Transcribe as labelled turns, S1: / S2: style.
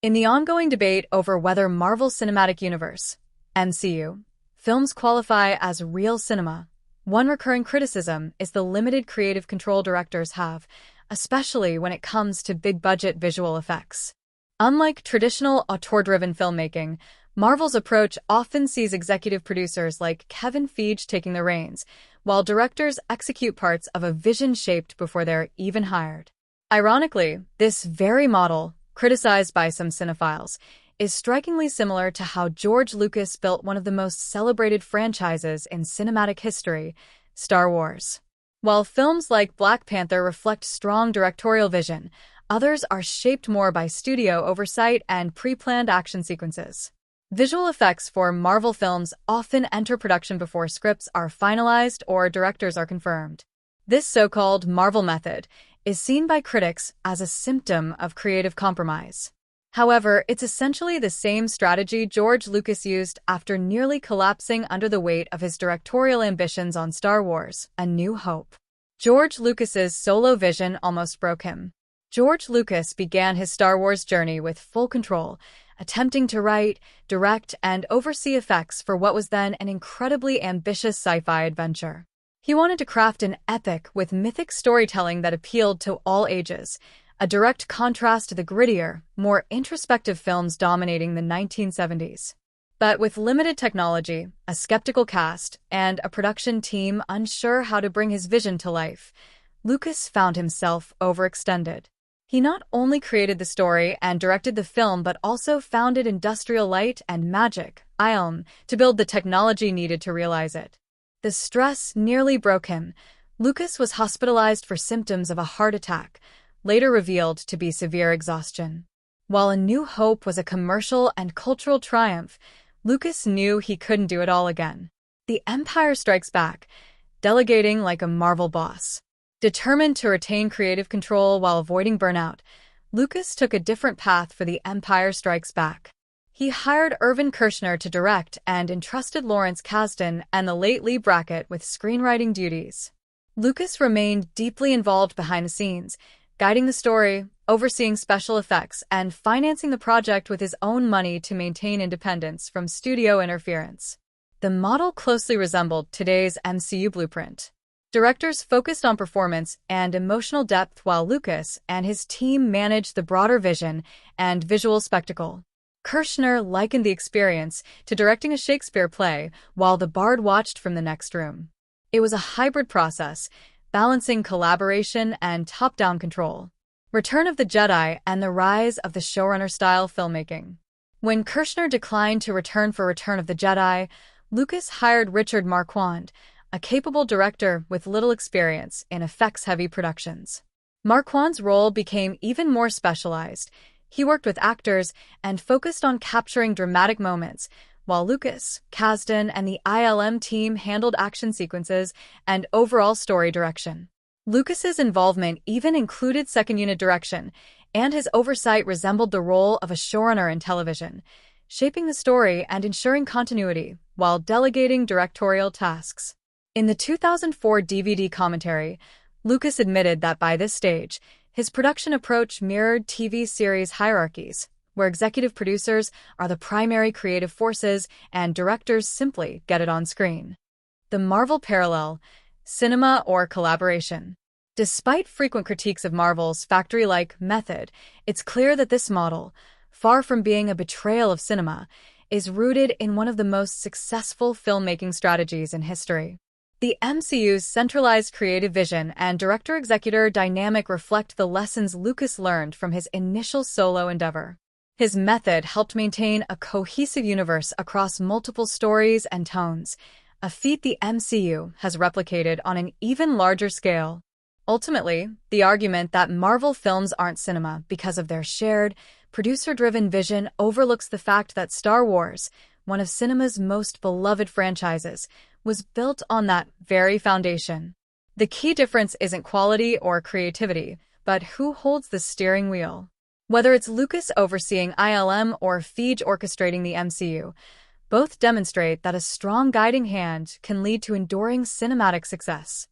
S1: In the ongoing debate over whether Marvel Cinematic Universe, MCU, films qualify as real cinema, one recurring criticism is the limited creative control directors have, especially when it comes to big-budget visual effects. Unlike traditional auteur-driven filmmaking, Marvel's approach often sees executive producers like Kevin Feige taking the reins, while directors execute parts of a vision shaped before they're even hired. Ironically, this very model, criticized by some cinephiles, is strikingly similar to how George Lucas built one of the most celebrated franchises in cinematic history, Star Wars. While films like Black Panther reflect strong directorial vision, others are shaped more by studio oversight and pre-planned action sequences. Visual effects for Marvel films often enter production before scripts are finalized or directors are confirmed. This so-called Marvel method is seen by critics as a symptom of creative compromise. However, it's essentially the same strategy George Lucas used after nearly collapsing under the weight of his directorial ambitions on Star Wars: A New Hope. George Lucas's solo vision almost broke him. George Lucas began his Star Wars journey with full control, attempting to write, direct, and oversee effects for what was then an incredibly ambitious sci-fi adventure. He wanted to craft an epic with mythic storytelling that appealed to all ages, a direct contrast to the grittier, more introspective films dominating the 1970s. But with limited technology, a skeptical cast, and a production team unsure how to bring his vision to life, Lucas found himself overextended. He not only created the story and directed the film but also founded Industrial Light and Magic, ILM, to build the technology needed to realize it. The stress nearly broke him. Lucas was hospitalized for symptoms of a heart attack, later revealed to be severe exhaustion. While A New Hope was a commercial and cultural triumph, Lucas knew he couldn't do it all again. The Empire Strikes Back, delegating like a Marvel boss. Determined to retain creative control while avoiding burnout, Lucas took a different path for The Empire Strikes Back. He hired Irvin Kershner to direct and entrusted Lawrence Kasdan and the late Lee Brackett with screenwriting duties. Lucas remained deeply involved behind the scenes, guiding the story, overseeing special effects, and financing the project with his own money to maintain independence from studio interference. The model closely resembled today's MCU blueprint. Directors focused on performance and emotional depth while Lucas and his team managed the broader vision and visual spectacle. Kershner likened the experience to directing a Shakespeare play while the bard watched from the next room. It was a hybrid process, balancing collaboration and top-down control. Return of the Jedi and the rise of the showrunner-style filmmaking. When Kershner declined to return for Return of the Jedi, Lucas hired Richard Marquand, a capable director with little experience in effects-heavy productions. Marquand's role became even more specialized. He worked with actors and focused on capturing dramatic moments, while Lucas, Kasdan, and the ILM team handled action sequences and overall story direction. Lucas's involvement even included second-unit direction, and his oversight resembled the role of a showrunner in television, shaping the story and ensuring continuity while delegating directorial tasks. In the 2004 DVD commentary, Lucas admitted that by this stage, his production approach mirrored TV series hierarchies, where executive producers are the primary creative forces and directors simply get it on screen. The Marvel parallel: cinema or collaboration. Despite frequent critiques of Marvel's factory-like method, it's clear that this model, far from being a betrayal of cinema, is rooted in one of the most successful filmmaking strategies in history. The MCU's centralized creative vision and director-executor dynamic reflect the lessons Lucas learned from his initial solo endeavor. His method helped maintain a cohesive universe across multiple stories and tones, a feat the MCU has replicated on an even larger scale. Ultimately, the argument that Marvel films aren't cinema because of their shared, producer-driven vision overlooks the fact that Star Wars, one of cinema's most beloved franchises, was built on that very foundation. The key difference isn't quality or creativity, but who holds the steering wheel. Whether it's Lucas overseeing ILM or Feige orchestrating the MCU, both demonstrate that a strong guiding hand can lead to enduring cinematic success.